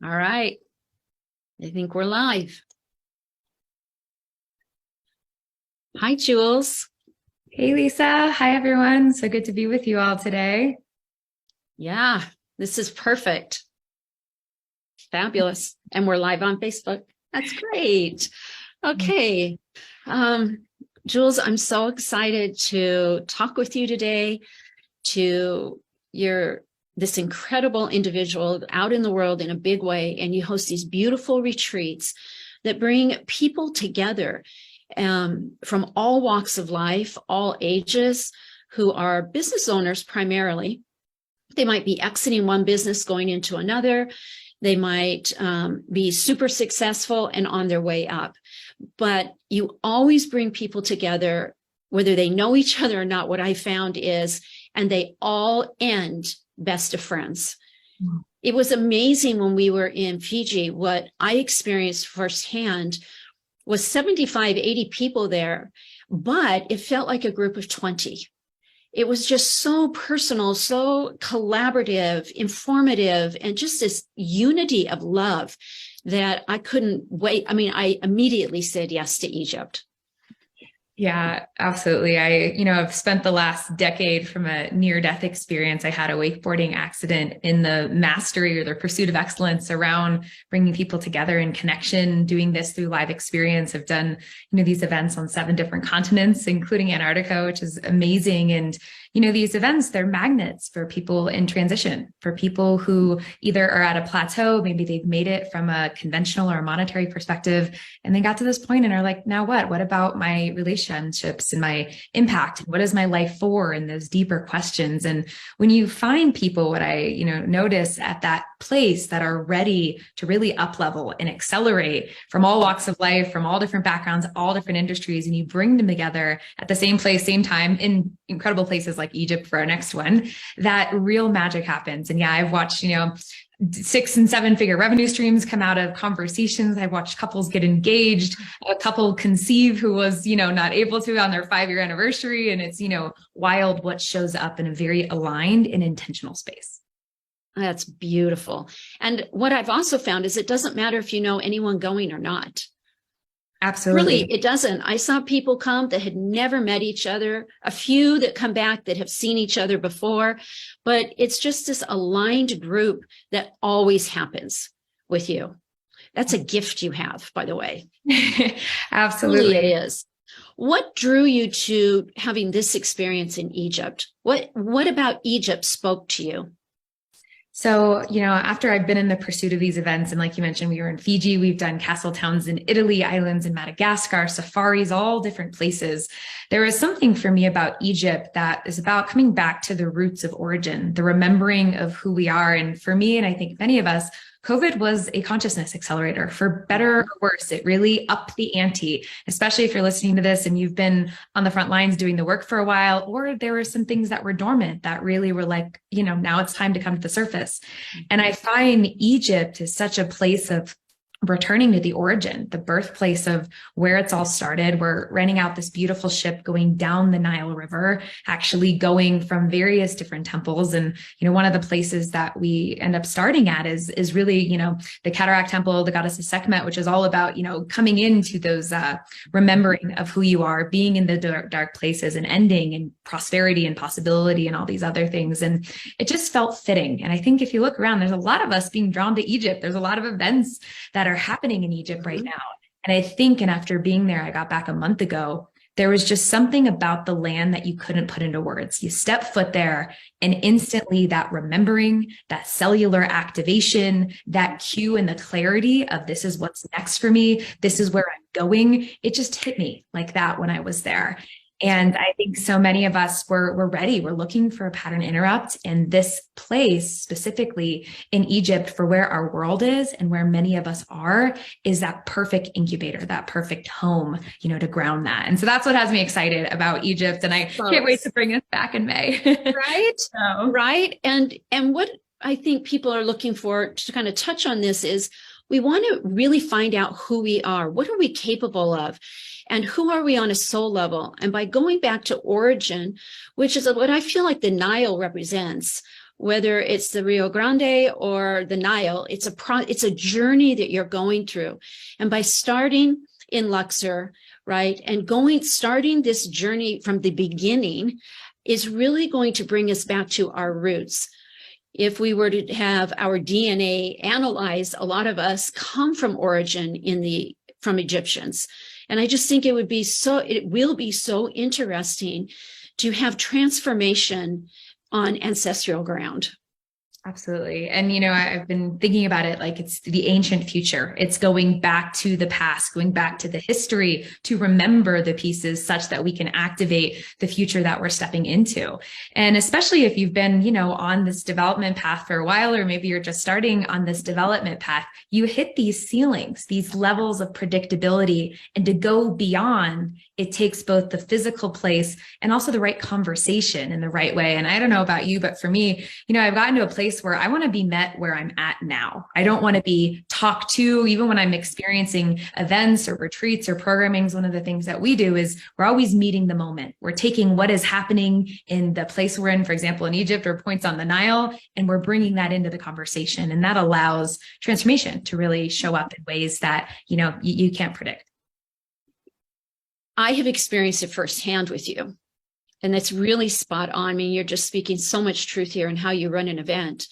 All right. I think we're live. Hi, Jules. Hey, Lisa. Hi, everyone. So good to be with you all today. Yeah, this is perfect. Fabulous. And we're live on Facebook. That's great. Okay. Jules, I'm so excited to talk with you today. You're this incredible individual out in the world in a big way, and you host these beautiful retreats that bring people together from all walks of life, all ages, who are business owners primarily. They might be exiting one business, going into another. They might be super successful and on their way up. But you always bring people together, whether they know each other or not. What I found is, and they all end best of friends. Mm. It was amazing when we were in Fiji. What I experienced firsthand was 75, 80 people there, but it felt like a group of 20. It was just so personal, so collaborative, informative, and just this unity of love that I couldn't wait. I mean, I immediately said yes to Egypt. Yeah, absolutely. I've spent the last decade from a near-death experience. I had a wakeboarding accident in the mastery or the pursuit of excellence around bringing people together in connection, doing this through live experience. I've done, these events on 7 different continents, including Antarctica, which is amazing. And, these events, they're magnets for people in transition, for people who either are at a plateau, maybe they've made it from a conventional or a monetary perspective, and they got to this point and are like, now what? What about my relationships and my impact? What is my life for? And those deeper questions. And when you find people, what I, notice at that place that are ready to really up level and accelerate from all walks of life, from all different backgrounds, all different industries, and you bring them together at the same place, same time in incredible places like Egypt for our next one, that real magic happens. And yeah, I've watched, 6 and 7 figure revenue streams come out of conversations. I've watched couples get engaged, a couple conceive who was, not able to on their 5-year anniversary. And it's, wild what shows up in a very aligned and intentional space. That's beautiful. And what I've also found is it doesn't matter if you know anyone going or not. Absolutely. Really, it doesn't. I saw people come that had never met each other, a few that come back that have seen each other before, but it's just this aligned group that always happens with you. That's a gift you have, by the way. Absolutely. Really, it is. What drew you to having this experience in Egypt? What about Egypt spoke to you? So, after I've been in the pursuit of these events, and like you mentioned, we were in Fiji, we've done castle towns in Italy, islands in Madagascar, safaris, all different places. There is something for me about Egypt that is about coming back to the roots of origin, the remembering of who we are. And for me, and I think many of us, COVID was a consciousness accelerator, for better or worse. It really upped the ante, especially if you're listening to this and you've been on the front lines doing the work for a while, or there were some things that were dormant that really were like, now it's time to come to the surface. And I find Egypt is such a place of returning to the origin, the birthplace of where it's all started. We're renting out this beautiful ship going down the Nile River, actually going from various different temples. And, one of the places that we end up starting at is really, the Cataract Temple, the goddess of Sekhmet, which is all about, coming into those, remembering of who you are, being in the dark places and ending in prosperity and possibility and all these other things. And it just felt fitting. And I think if you look around, there's a lot of us being drawn to Egypt. There's a lot of events that are happening in Egypt right now. And I think, and after being there, I got back a month ago, there was just something about the land that you couldn't put into words. You step foot there and instantly that remembering, that cellular activation, that cue and the clarity of this is what's next for me. This is where I'm going. It just hit me like that when I was there. And I think so many of us were ready. We're looking for a pattern interrupt. And this place, specifically in Egypt, for where our world is and where many of us are, is that perfect incubator, that perfect home, to ground that. And so that's what has me excited about Egypt. And I can't wait to bring us back in May. Right. Right. And what I think people are looking for, to kind of touch on this, is we want to really find out who we are. What are we capable of? And who are we on a soul level? And by going back to origin, which is what I feel like the Nile represents, whether it's the Rio Grande or the Nile. It's a journey that you're going through. And by starting in Luxor, right, and starting this journey from the beginning is really going to bring us back to our roots. If we were to have our DNA analyzed, a lot of us come from origin from Egyptians. And I just think it will be so interesting to have transformation on ancestral ground. Absolutely. And, I've been thinking about it like it's the ancient future. It's going back to the past, going back to the history to remember the pieces such that we can activate the future that we're stepping into. And especially if you've been, on this development path for a while, or maybe you're just starting on this development path, you hit these ceilings, these levels of predictability. And to go beyond, it takes both the physical place and also the right conversation in the right way. And I don't know about you, but for me, I've gotten to a place where I want to be met where I'm at now. I don't want to be talked to, even when I'm experiencing events or retreats or programmings. One of the things that we do is we're always meeting the moment. We're taking what is happening in the place we're in, for example, in Egypt or points on the Nile, and we're bringing that into the conversation. And that allows transformation to really show up in ways that, you can't predict. I have experienced it firsthand with you. And that's really spot on. I mean, you're just speaking so much truth here in how you run an event.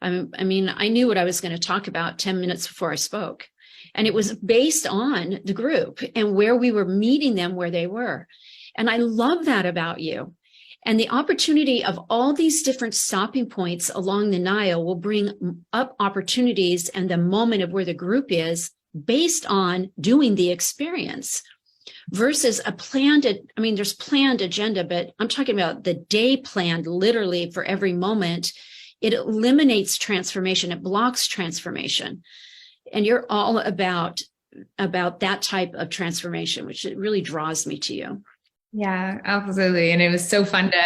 I knew what I was going to talk about 10 minutes before I spoke. And it was based on the group and where we were meeting them where they were. And I love that about you. And the opportunity of all these different stopping points along the Nile will bring up opportunities and the moment of where the group is based on doing the experience. Versus there's planned agenda, but I'm talking about the day planned literally for every moment. It eliminates transformation. It blocks transformation. And you're all about that type of transformation, which it really draws me to you. Yeah, absolutely. And it was so fun to,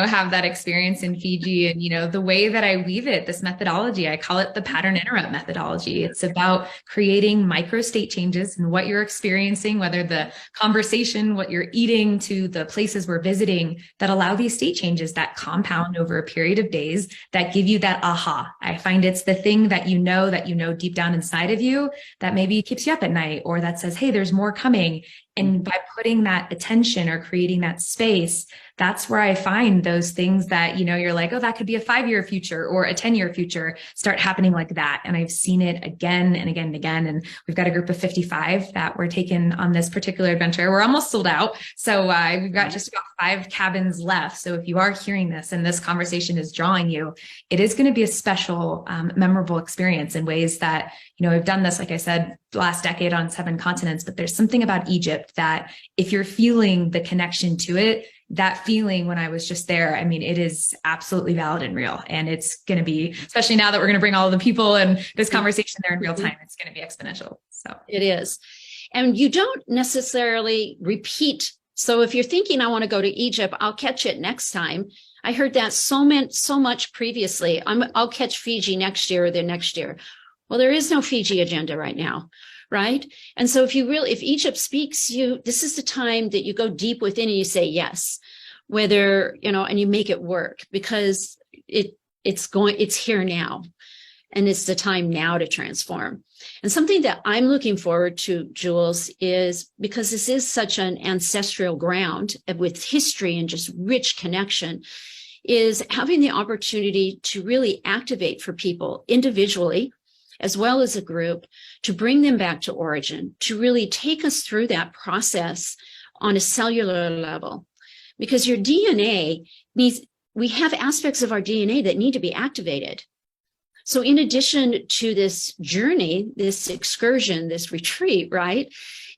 have that experience in Fiji and, the way that I weave it, this methodology, I call it the pattern interrupt methodology. It's about creating micro state changes in what you're experiencing, whether the conversation, what you're eating to the places we're visiting that allow these state changes that compound over a period of days that give you that aha. I find it's the thing that you know deep down inside of you that maybe keeps you up at night or that says, hey, there's more coming. And by putting that attention or creating that space, that's where I find those things that, you're like, oh, that could be a 5-year future or a 10-year future start happening like that. And I've seen it again and again and again. And we've got a group of 55 that we're taking on this particular adventure. We're almost sold out. So we've got just about 5 cabins left. So if you are hearing this and this conversation is drawing you, it is going to be a special, memorable experience in ways that, we've done this, like I said, last decade on 7 continents, but there's something about Egypt that if you're feeling the connection to it, that feeling when I was just there, it is absolutely valid and real. And it's going to be, especially now that we're going to bring all the people and this conversation there in real time, it's going to be exponential. So it is. And you don't necessarily repeat. So if you're thinking, I want to go to Egypt, I'll catch it next time. I heard that so much previously. I'll catch Fiji next year or the next year. Well, there is no Fiji agenda right now. Right. And so if Egypt speaks you, this is the time that you go deep within and you say yes, whether, and you make it work because it's here now. And it's the time now to transform. And something that I'm looking forward to, Jules, is because this is such an ancestral ground with history and just rich connection, is having the opportunity to really activate for people individually, as well as a group, to bring them back to origin, to really take us through that process on a cellular level. Because your DNA we have aspects of our DNA that need to be activated. So in addition to this journey, this excursion, this retreat, right,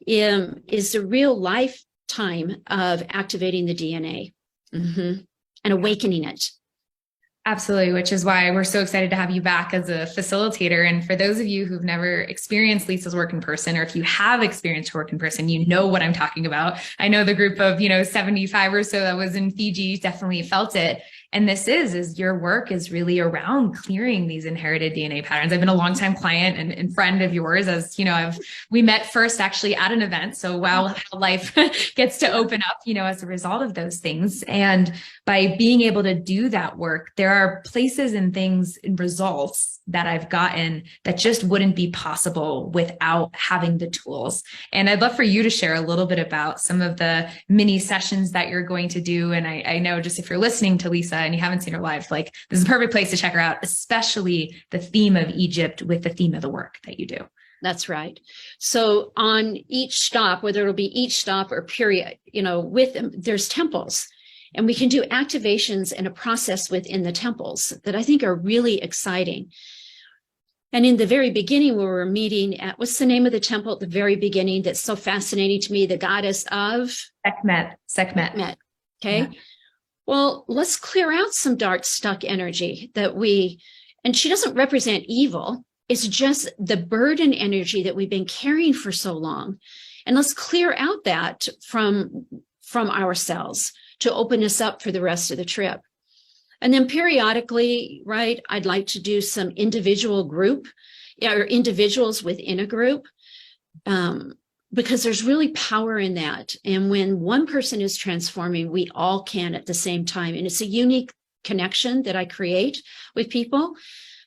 is the real lifetime of activating the DNA and awakening it. Absolutely, which is why we're so excited to have you back as a facilitator. And for those of you who've never experienced Lisa's work in person, or if you have experienced her work in person, you know what I'm talking about. I know the group of, 75 or so that was in Fiji definitely felt it. And this is your work is really around clearing these inherited DNA patterns. I've been a longtime client and friend of yours, as you know, we met first actually at an event. So wow, how life gets to open up, as a result of those things. And by being able to do that work, there are places and things and results that I've gotten that just wouldn't be possible without having the tools. And I'd love for you to share a little bit about some of the mini sessions that you're going to do. And I know just if you're listening to Lisa and you haven't seen her live, like this is a perfect place to check her out, especially the theme of Egypt with the theme of the work that you do. That's right. So on each stop, whether it'll be each stop or period, with them, there's temples. And we can do activations and a process within the temples that I think are really exciting. And in the very beginning, we were meeting at, what's the name of the temple at the very beginning that's so fascinating to me? The goddess of? Sekhmet. Okay. Yeah. Well, let's clear out some dark, stuck energy and she doesn't represent evil. It's just the burden energy that we've been carrying for so long. And let's clear out that from ourselves to open us up for the rest of the trip. And then periodically, right, I'd like to do some individual group or individuals within a group, because there's really power in that. And when one person is transforming, we all can at the same time. And it's a unique connection that I create with people,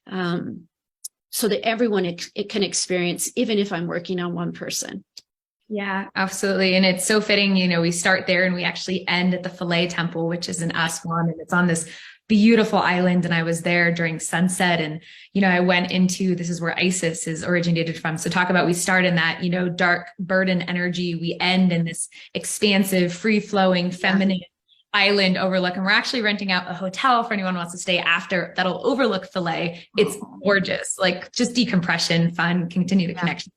so that everyone it can experience, even if I'm working on one person. Yeah, absolutely. And it's so fitting, we start there and we actually end at the Philae Temple, which is in Aswan, and it's on this beautiful island. And I was there during sunset and, I went into, this is where Isis is originated from. So talk about, we start in that, dark burden energy. We end in this expansive, free flowing, feminine island overlook. And we're actually renting out a hotel for anyone who wants to stay after that'll overlook Philae. It's gorgeous, like just decompression, fun, continue the connection.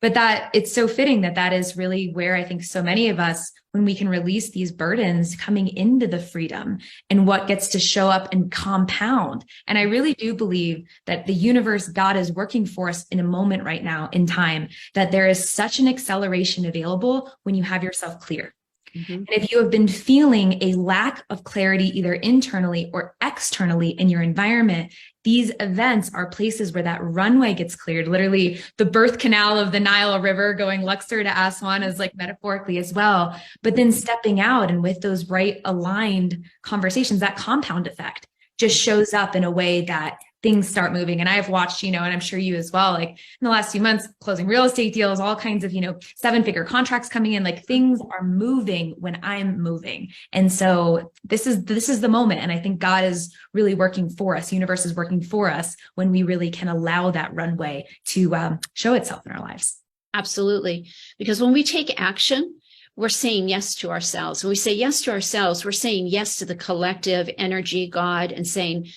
But that it's so fitting that is really where I think so many of us, when we can release these burdens coming into the freedom and what gets to show up and compound. And I really do believe that the universe, God is working for us in a moment right now in time, that there is such an acceleration available when you have yourself clear. Mm-hmm. And if you have been feeling a lack of clarity, either internally or externally in your environment, these events are places where that runway gets cleared. Literally the birth canal of the Nile River going Luxor to Aswan is like metaphorically as well. But then stepping out and with those right aligned conversations, that compound effect just shows up in a way that things start moving. And I've watched, and I'm sure you as well, like in the last few months, closing real estate deals, all kinds of, 7-figure contracts coming in, like things are moving when I'm moving. And so this is the moment. And I think God is really working for us. Universe is working for us when we really can allow that runway to show itself in our lives. Absolutely. Because when we take action, we're saying yes to ourselves. When we say yes to ourselves, we're saying yes to the collective energy, God, and saying,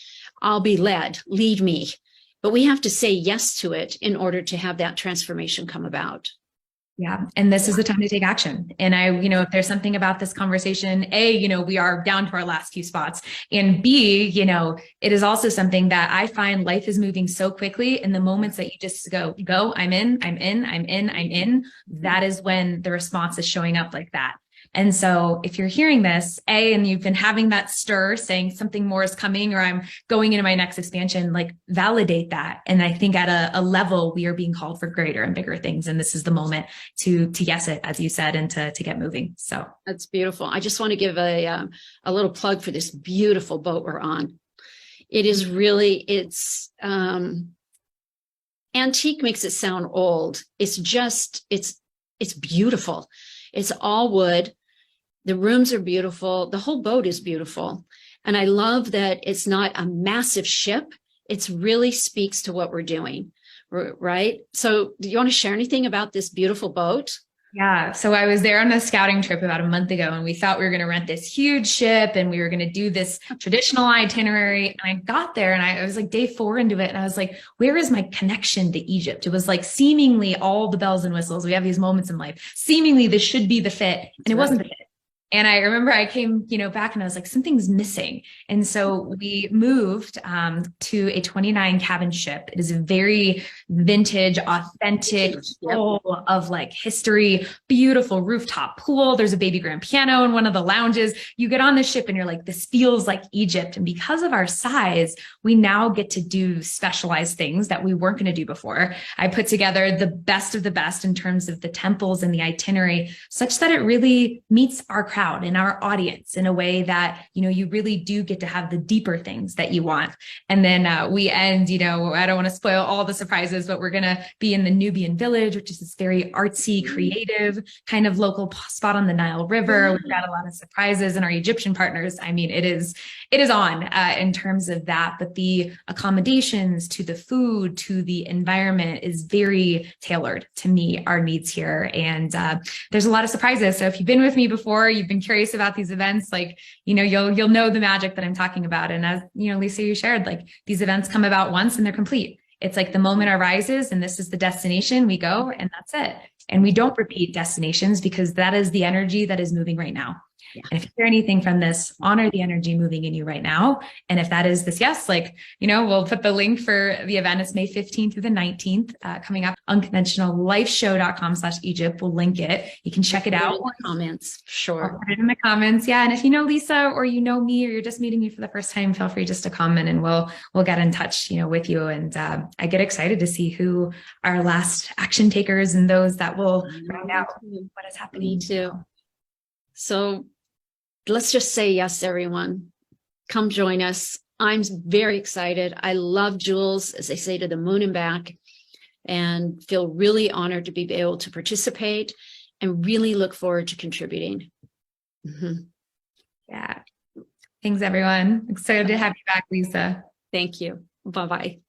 I'll be led, lead me. But we have to say yes to it in order to have that transformation come about. Yeah. And this is the time to take action. And if there's something about this conversation, A, we are down to our last few spots. And B, it is also something that I find life is moving so quickly in the moments that you just go, I'm in. That is when the response is showing up like that. And so if you're hearing this, and you've been having that stir saying something more is coming, or I'm going into my next expansion, like validate that. And I think at a level, we are being called for greater and bigger things. And this is the moment to yes it, as you said, and to get moving. So that's beautiful. I just want to give a little plug for this beautiful boat we're on. It is really, it's antique makes it sound old. It's just, it's beautiful. It's all wood. The rooms are beautiful. The whole boat is beautiful. And I love that it's not a massive ship. It really speaks to what we're doing, right? So do you want to share anything about this beautiful boat? Yeah. So I was there on a scouting trip about a month ago, and we thought we were going to rent this huge ship and we were going to do this traditional itinerary. And I got there and I was like day 4 into it. And I was like, where is my connection to Egypt? It was like seemingly all the bells and whistles. We have these moments in life. Seemingly this should be the fit. And it wasn't the fit. And I remember I came, back and I was like, something's missing. And so we moved to a 29 cabin ship. It is a very vintage, authentic, full of like history, beautiful rooftop pool. There's a baby grand piano in one of the lounges. You get on the ship and you're like, this feels like Egypt. And because of our size, we now get to do specialized things that we weren't going to do before. I put together the best of the best in terms of the temples and the itinerary, such that it really meets our crowd and our audience in a way that, you really do get to have the deeper things that you want. And then we end, I don't want to spoil all the surprises, but we're going to be in the Nubian village, which is this very artsy, creative kind of local spot on the Nile River. We've got a lot of surprises, and our Egyptian partners, I mean, it is on in terms of that, but the accommodations to the food, to the environment is very tailored to meet our needs here. And there's a lot of surprises. So if you've been with me before, you've been curious about these events, like, you'll know the magic that I'm talking about. And as, Lisa, you shared, like, these events come about once and they're complete. It's like the moment arises and this is the destination, we go and that's it. And we don't repeat destinations because that is the energy that is moving right now. Yeah. And if you hear anything from this, honor the energy moving in you right now. And if that is this, yes, we'll put the link for the event. It's May 15th through the 19th, coming up, unconventionallifeshow.com/Egypt. We'll link it. You can check it out. In the comments. Sure. I'll put it in the comments. Yeah. And if you know Lisa, or me, or you're just meeting me for the first time, feel free just to comment and we'll get in touch, with you. And I get excited to see who our last action takers and those that will find out what is happening. Me too. So let's just say yes, everyone. Come join us. I'm very excited. I love Jules, as they say, to the moon and back, and feel really honored to be able to participate and really look forward to contributing. Mm-hmm. Yeah. Thanks, everyone. Excited to have you back, Lisa. Thank you. Bye-bye.